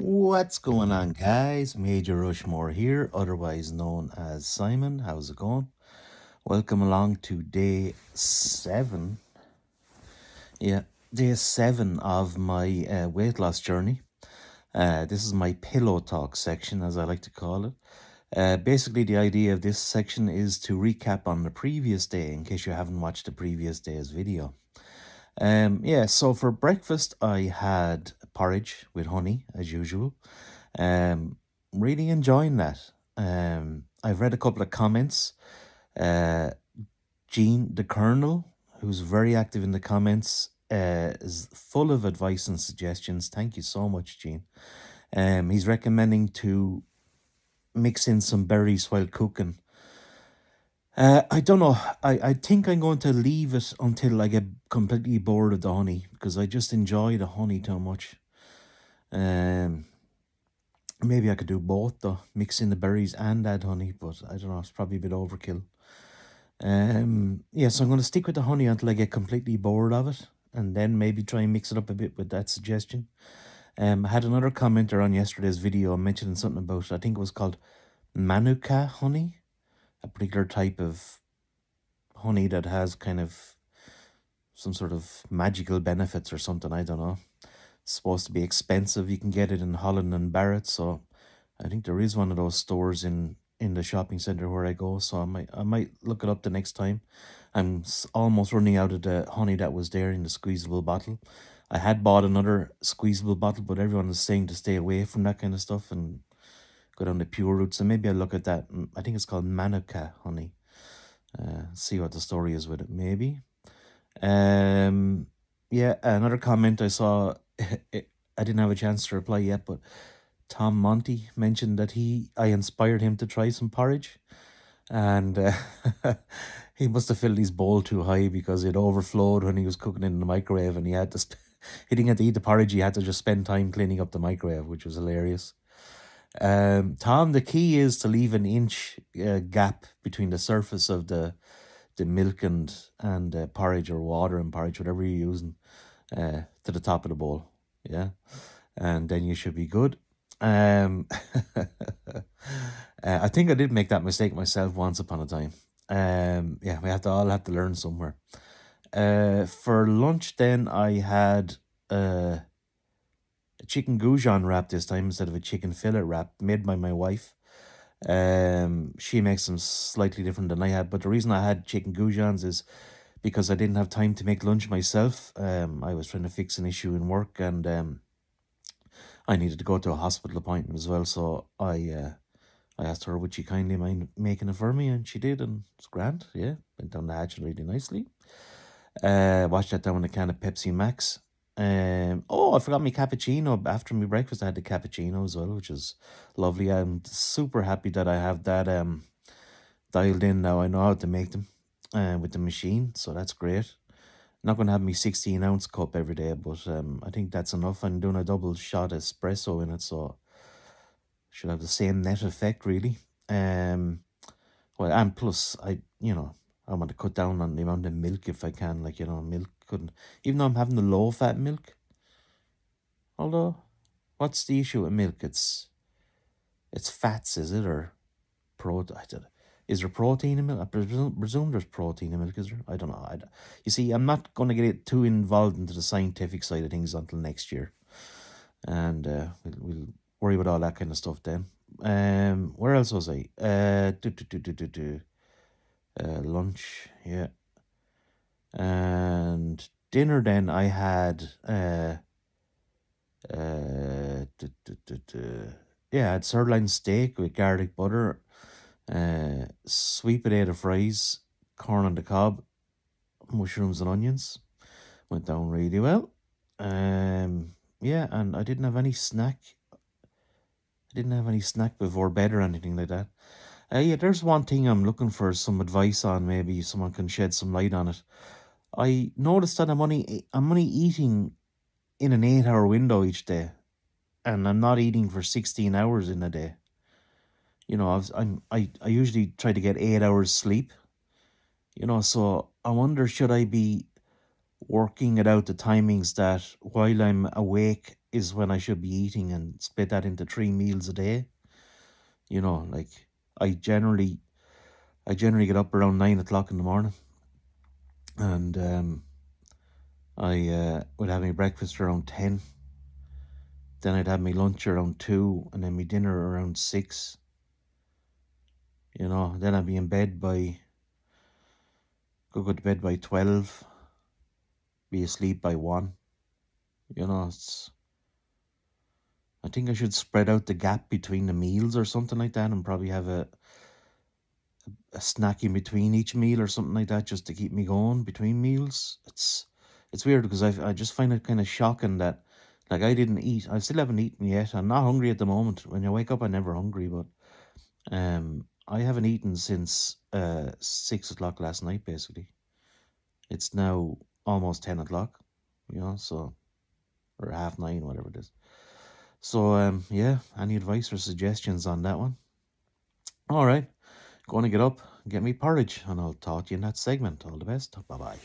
What's going on, guys? MajorRushMore here, otherwise known as Simon. How's it going? Welcome along to day 7. Yeah, day 7 of my weight loss journey. This is my pillow talk section, as I like to call it. Basically, the idea of this section is to recap on the previous day, in case you haven't watched the previous day's video. So for breakfast, I had porridge with honey, as usual. Really enjoying that. I've read a couple of comments. Jean the Colonel, who's very active in the comments, is full of advice and suggestions. Thank you so much, Jean. He's recommending to mix in some berries while cooking. I don't know. I think I'm going to leave it until I get completely bored of the honey, because I just enjoy the honey too much. Maybe I could do both though, mix in the berries and add honey, but I don't know, it's probably a bit overkill. So I'm going to stick with the honey until I get completely bored of it, and then maybe try and mix it up a bit with that suggestion. I had another commenter on yesterday's video mentioning something about, I think it was called Manuka honey, a particular type of honey that has kind of some sort of magical benefits or something, I don't know. It's supposed to be expensive. You can get it in Holland and Barrett, so I think there is one of those stores in the shopping center where I go, so I might look it up the next time. I'm almost running out of the honey that was there in the squeezable bottle. I had bought another squeezable bottle, but everyone is saying to stay away from that kind of stuff and go down the pure route, so maybe I'll look at that. I think it's called Manuka honey. See what the story is with it, maybe. Another comment I saw, I didn't have a chance to reply yet, but Tom Monty mentioned that I inspired him to try some porridge, and he must have filled his bowl too high because it overflowed when he was cooking it in the microwave, and he had to he didn't get to eat the porridge. He had to just spend time cleaning up the microwave, which was hilarious. Tom, the key is to leave an inch gap between the surface of the milk and porridge, or water and porridge, whatever you're using, to the top of the bowl. Yeah, and then you should be good. I think I did make that mistake myself once upon a time. We all have to learn somewhere. For lunch, then I had a chicken goujon wrap this time instead of a chicken fillet wrap, made by my wife. She makes them slightly different than I had, but the reason I had chicken goujons is because I didn't have time to make lunch myself. I was trying to fix an issue in work, and I needed to go to a hospital appointment as well, so I asked her would she kindly mind making it for me, and she did, and it's grand. Yeah, went down the hatch really nicely. Washed that down with a can of Pepsi Max. I forgot my cappuccino. After my breakfast, I had the cappuccino as well, which is lovely. I'm super happy that I have that dialed in now. I know how to make them with the machine, so that's great. Not going to have me 16-ounce cup every day, but I think that's enough. I'm doing a double shot espresso in it, so should have the same net effect, really. And plus, I want to cut down on the amount of milk if I can. Milk couldn't, even though I'm having the low-fat milk. Although, what's the issue with milk? It's fats, is it, or protein? Is there protein in milk? I presume there's protein in milk, is there? I don't know. You see, I'm not going to get too involved into the scientific side of things until next year. And we'll worry about all that kind of stuff then. Where else was I? Lunch, yeah. And dinner then I had I had sirloin steak with garlic butter, sweet potato fries, corn on the cob, mushrooms and onions. Went down really well. And I didn't have any snack. Before bed or anything like that. There's one thing I'm looking for some advice on. Maybe someone can shed some light on it. I noticed that I'm only eating in an 8-hour window each day, and I'm not eating for 16 hours in a day. I usually try to get 8 hours sleep. So I wonder, should I be working it out the timings that while I'm awake is when I should be eating, and split that into 3 meals a day. You know, like I generally get up around 9 o'clock in the morning, and I would have my breakfast around 10. Then I'd have my lunch around 2, and then my dinner around 6. You know, then I'd be in bed by go to bed by 12, be asleep by 1. You know, I think I should spread out the gap between the meals or something like that, and probably have a snack in between each meal or something like that, just to keep me going between meals. It's weird because I just find it kind of shocking that, like, I didn't eat. I still haven't eaten yet. I'm not hungry at the moment. When you wake up, I'm never hungry, but I haven't eaten since 6 o'clock last night. Basically, it's now almost 10 o'clock. You know, so, or 9:30, whatever it is. So yeah, any advice or suggestions on that one? All right, going to get up, get me porridge, and I'll talk to you in that segment. All the best. Bye bye.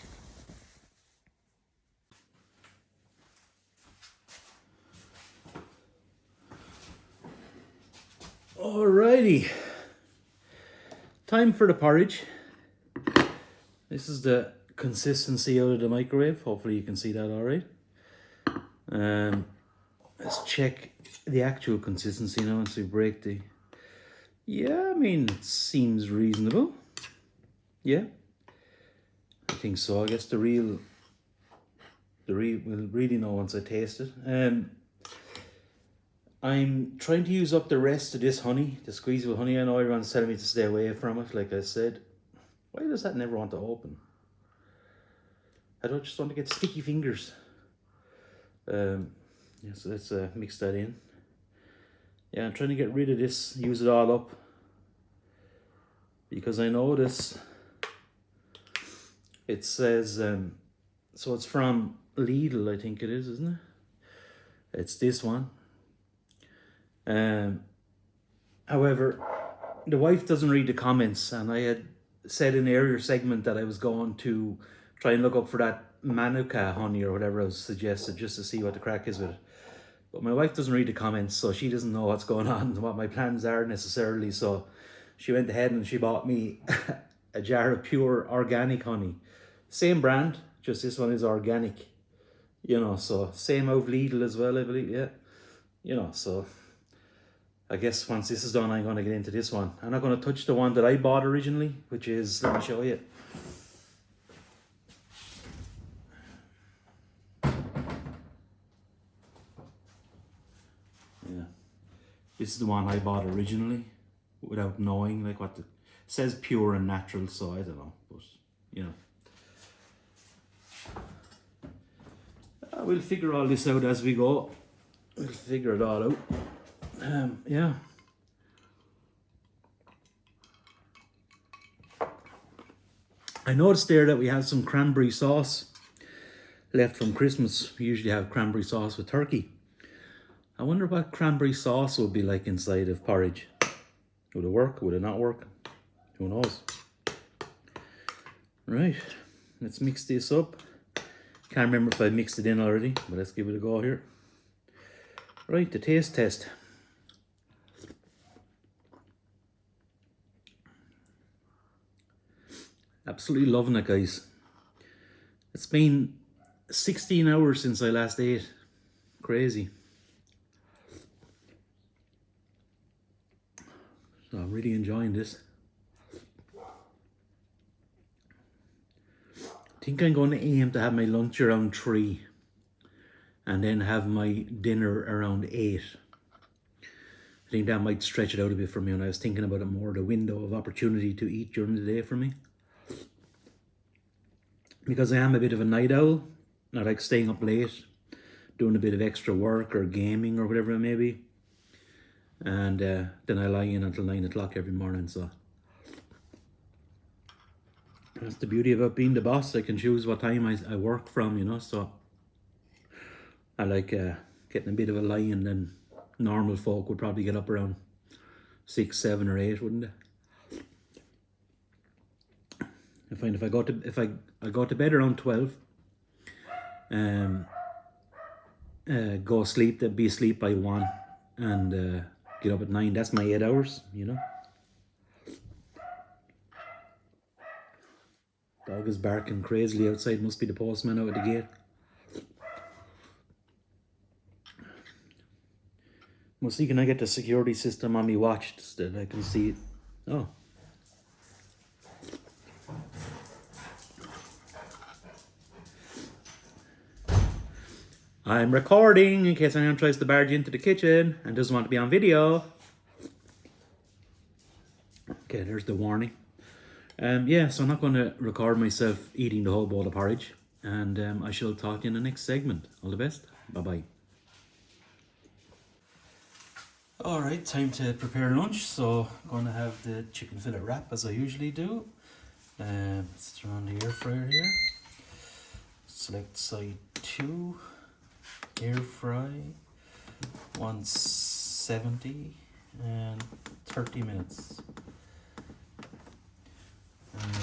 Alrighty, time for the porridge. This is the consistency out of the microwave. Hopefully you can see that all right. Let's check the actual consistency now once we break the... Yeah, I mean, it seems reasonable. Yeah, I think so. I guess the real we'll really know once I taste it. I'm trying to use up the rest of this honey, the squeezable honey. I know everyone's telling me to stay away from it, like I said. Why does that never want to open? I don't just want to get sticky fingers. Yeah, so let's mix that in. Yeah, I'm trying to get rid of this, use it all up. Because I notice it says, so it's from Lidl, I think it is, isn't it? It's this one. However, the wife doesn't read the comments, and I had said in the earlier segment that I was going to try and look up for that Manuka honey or whatever I was suggested, just to see what the crack is with it. But my wife doesn't read the comments, so she doesn't know what's going on and what my plans are necessarily. So she went ahead and she bought me a jar of pure organic honey. Same brand, just this one is organic. You know, so same out of Lidl as well, I believe, yeah. You know, so I guess once this is done, I'm going to get into this one. I'm not going to touch the one that I bought originally, which is, let me show you. Yeah, this is the one I bought originally, without knowing like what it says, pure and natural. So I don't know, but you know, we'll figure all this out as we go. We'll figure it all out. Yeah. I noticed there that we have some cranberry sauce left from Christmas. We usually have cranberry sauce with turkey. I wonder what cranberry sauce would be like inside of porridge. Would it work? Would it not work? Who knows? Right, let's mix this up. Can't remember if I mixed it in already, but let's give it a go here. Right, the taste test. Absolutely loving it, guys. It's been 16 hours since I last ate. Crazy. So I'm really enjoying this. I think I'm going to aim to have my lunch around 3 and then have my dinner around 8. I think that might stretch it out a bit for me, and I was thinking about it more, the window of opportunity to eat during the day for me. Because I am a bit of a night owl. I like staying up late, doing a bit of extra work or gaming or whatever it may be. And then I lie in until 9 o'clock every morning, so that's the beauty about being the boss. I can choose what time I work from, you know, so I like getting a bit of a lie in. Then normal folk would probably get up around 6, 7 or 8, wouldn't they? I find if I go to bed around 12, and go sleep, be asleep by 1 and get up at 9. That's my 8 hours, you know. Dog is barking crazily outside, must be the postman out at the gate. Must see, can I get the security system on me watch so that I can see it? Oh. I'm recording in case anyone tries to barge into the kitchen and doesn't want to be on video. Okay, there's the warning. Yeah, so I'm not going to record myself eating the whole bowl of porridge. And I shall talk to you in the next segment. All the best. Bye-bye. Alright, time to prepare lunch. So I'm going to have the chicken fillet wrap as I usually do. Let's turn on the air fryer here. Select side 2. Air fry. 170 and 30 minutes. And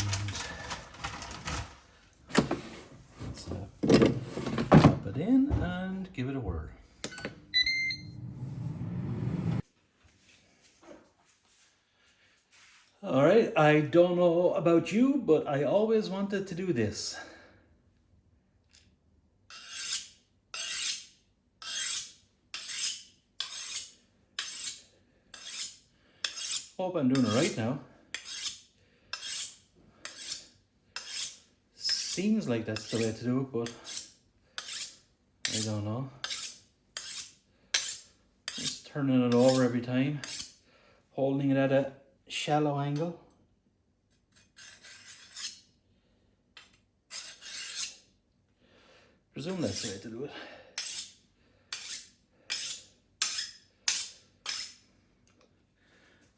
let's pop it in and give it a whirl. Alright, I don't know about you, but I always wanted to do this. Hope I'm doing it right now. Seems like that's the way to do it, but I don't know. Just turning it over every time, holding it at a shallow angle. Presume that's the way to do it.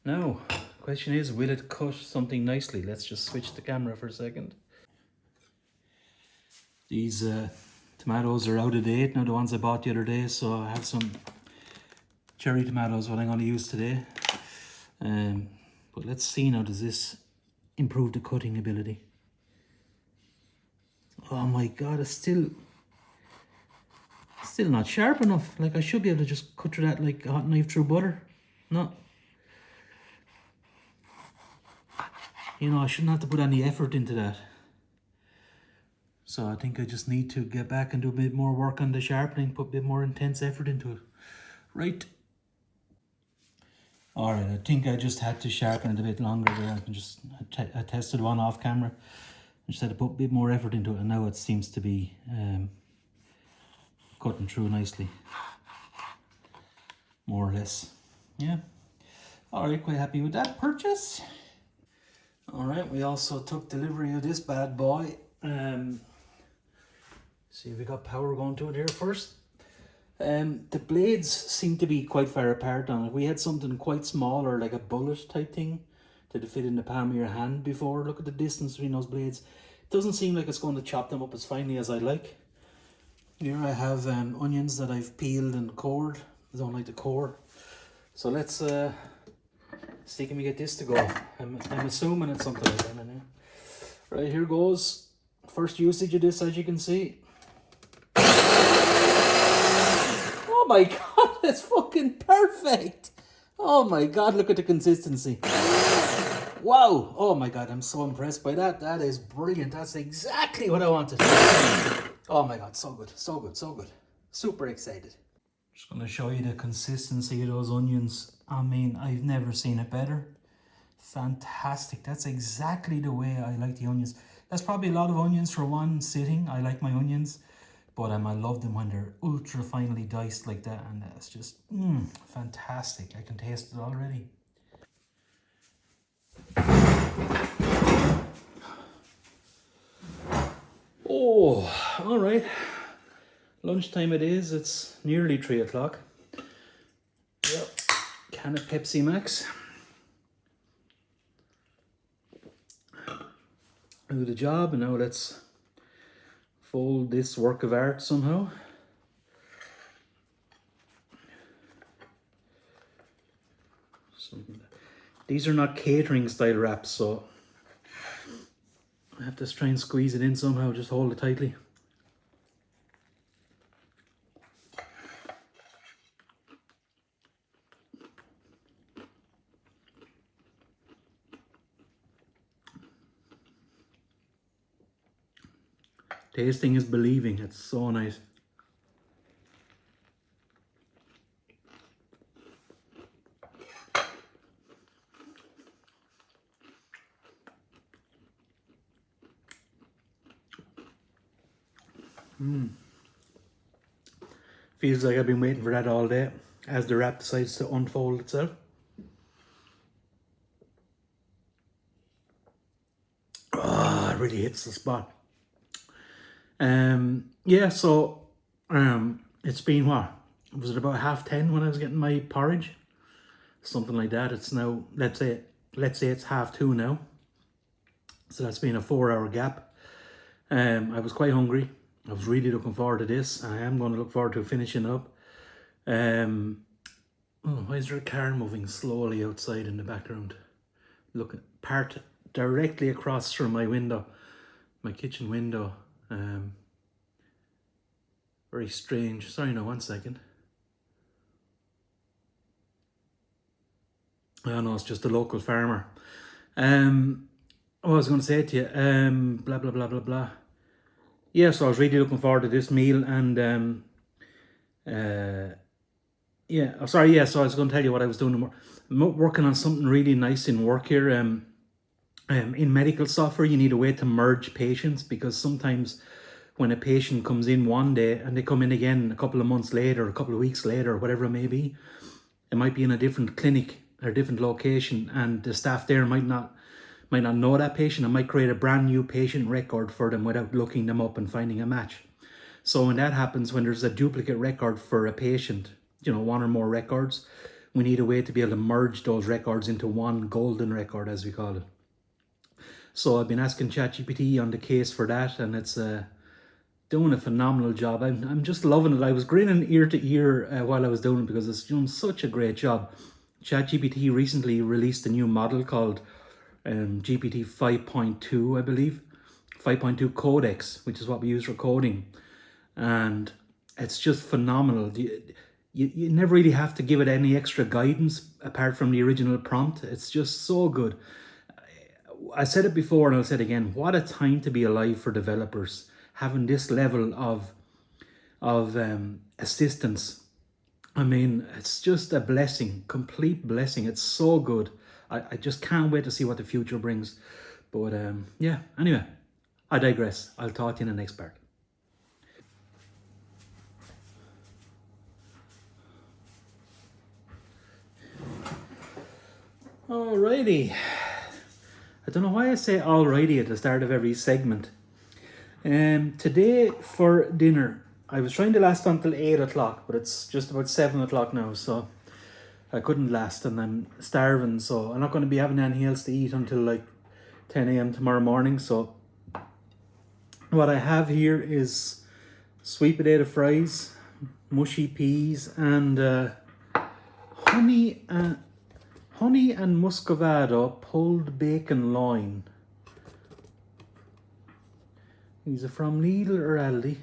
Now, question is, will it cut something nicely? Let's just switch the camera for a second. These tomatoes are out of date now, the ones I bought the other day, so I have some cherry tomatoes, what I'm going to use today. But let's see now, does this improve the cutting ability? Oh my god, it's still not sharp enough. Like, I should be able to just cut through that like a hot knife through butter. No. You know, I shouldn't have to put any effort into that. So I think I just need to get back and do a bit more work on the sharpening, put a bit more intense effort into it. Right. Alright, I think I just had to sharpen it a bit longer there. I tested one off camera. I just had to put a bit more effort into it, and now it seems to be cutting through nicely. More or less. Yeah. Alright, quite happy with that purchase. Alright, we also took delivery of this bad boy. See, we got power going to it here first. The blades seem to be quite far apart on it. We had something quite smaller, like a bullet type thing, that would fit in the palm of your hand before. Look at the distance between those blades. It doesn't seem like it's going to chop them up as finely as I like. Here I have onions that I've peeled and cored. I don't like the core. So let's see, can we get this to go? I'm assuming it's something like that in there. Right, here goes. First usage of this, as you can see. Oh my god, that's fucking perfect. Oh my god, look at the consistency. Wow. Oh my god, I'm so impressed by that. That is brilliant. That's exactly what I wanted. Oh my god, so good, so good, so good. Super excited. Just going to show you the consistency of those onions. I mean, I've never seen it better. Fantastic. That's exactly the way I like the onions. That's probably a lot of onions for one sitting. I like my onions, but I love them when they're ultra finely diced like that, and it's just fantastic. I can taste it already. Oh, all right. Lunchtime it is. It's nearly 3 o'clock. Yep. Can of Pepsi Max. Do the job, and now let's fold this work of art somehow. These are not catering style wraps, so I have to try and squeeze it in somehow, just hold it tightly. Tasting is believing. It's so nice. Feels like I've been waiting for that all day as the wrap decides to unfold itself. Oh, it really hits the spot. Yeah, so it's been what? Was it about 10:30 when I was getting my porridge? Something like that. It's now, let's say it's 2:30 now. So that's been a 4-hour gap. I was quite hungry. I was really looking forward to this. I am going to look forward to finishing up. Why is there a car moving slowly outside in the background? Look, parked directly across from my window, my kitchen window. Very strange. Sorry, no, 1 second. Oh no, it's just a local farmer. What I was going to say to you, blah blah blah blah blah. Yeah, so I was really looking forward to this meal, and yeah, oh, sorry, yeah. So I was going to tell you what I was doing. I'm working on something really nice in work here. In medical software, you need a way to merge patients, because sometimes when a patient comes in one day and they come in again a couple of months later, a couple of weeks later, or whatever it may be, it might be in a different clinic or a different location, and the staff there might not know that patient. I might create a brand new patient record for them without looking them up and finding a match. So when that happens, when there's a duplicate record for a patient, one or more records, we need a way to be able to merge those records into one golden record, as we call it. So I've been asking ChatGPT on the case for that, and it's doing a phenomenal job. I'm just loving it. I was grinning ear to ear while I was doing it, because it's doing such a great job. ChatGPT recently released a new model called GPT 5.2, I believe. 5.2 Codex, which is what we use for coding. And it's just phenomenal. You never really have to give it any extra guidance apart from the original prompt. It's just so good. I said it before and I'll say it again. What a time to be alive for developers, having this level of assistance. I mean, it's just a blessing, complete blessing. It's so good. I just can't wait to see what the future brings. But yeah, anyway, I digress. I'll talk to you in the next part. Alrighty. I don't know why I say alrighty at the start of every segment. Today for dinner, I was trying to last until 8 o'clock, but it's just about 7 o'clock now, so I couldn't last, and I'm starving, so I'm not going to be having anything else to eat until like 10 a.m. tomorrow morning. So what I have here is sweet potato fries, mushy peas, and honey and muscovado pulled bacon loin. These are from Lidl or Aldi.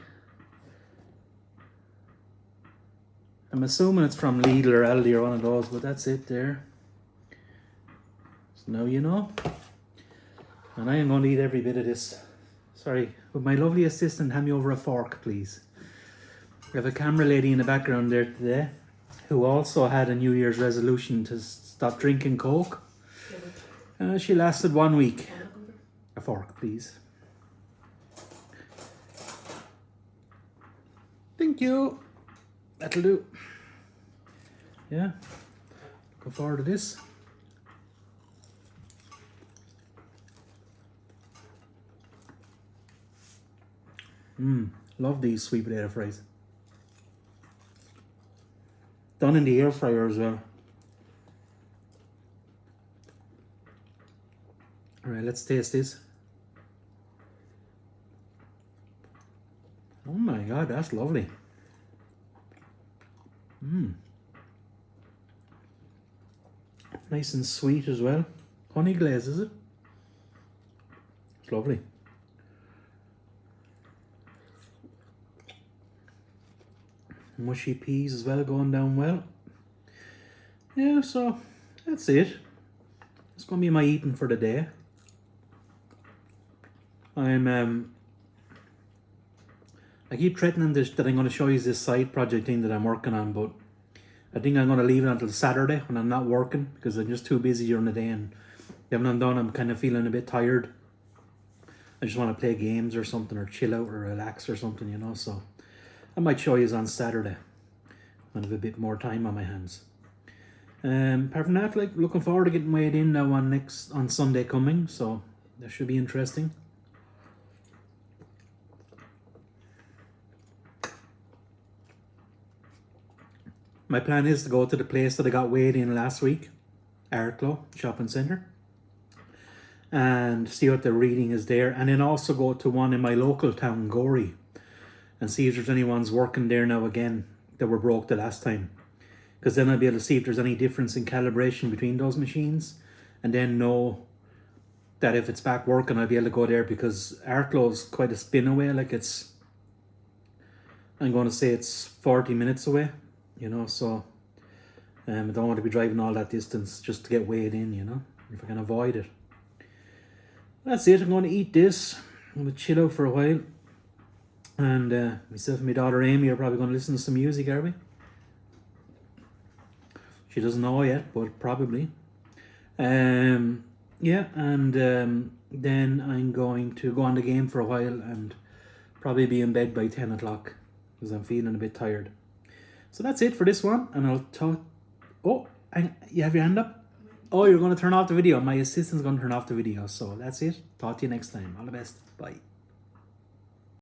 I'm assuming it's from Lidl or Aldi or one of those, but that's it there. So now you know. And I am going to eat every bit of this. Sorry, would my lovely assistant hand me over a fork, please? We have a camera lady in the background there today, who also had a New Year's resolution to stop drinking Coke. She lasted 1 week. A fork, please. Thank you. That'll do. Yeah. Looking forward to this. Love these sweet potato fries. Done in the air fryer as well. Alright, let's taste this. Oh my god, that's lovely. Nice and sweet as well. Honey glaze, is it? It's lovely. Mushy peas as well, going down well. Yeah, so that's it. It's gonna be my eating for the day. I'm I keep threatening this that I'm going to show you this side project thing that I'm working on, but I think I'm going to leave it until Saturday when I'm not working because I'm just too busy during the day, and when I'm done I'm kind of feeling a bit tired. I just want to play games or something, or chill out or relax or something, you know. So I might show you on Saturday when I have a bit more time on my hands. Apart from that, like, looking forward to getting weighed in now on Sunday coming, so that should be interesting. My plan is to go to the place that I got weighed in last week, Arklow Shopping Centre, and see what the reading is there, and then also go to one in my local town, Gorey, and see if there's anyone's working there now again that were broke the last time, because then I'll be able to see if there's any difference in calibration between those machines, and then know that if it's back working I'll be able to go there, because Arklow's quite a spin away. Like, I'm going to say it's 40 minutes away, you know, so I don't want to be driving all that distance just to get weighed in, you know, if I can avoid it. That's it. I'm going to eat this. I'm going to chill out for a while. And myself and my daughter Amy are probably going to listen to some music, are we? She doesn't know yet, but probably. Yeah, and then I'm going to go on the game for a while and probably be in bed by 10 o'clock because I'm feeling a bit tired. So that's it for this one, and I'll talk. Oh, and you have your hand up? Oh, you're going to turn off the video. My assistant's going to turn off the video. So that's it. Talk to you next time. All the best. Bye.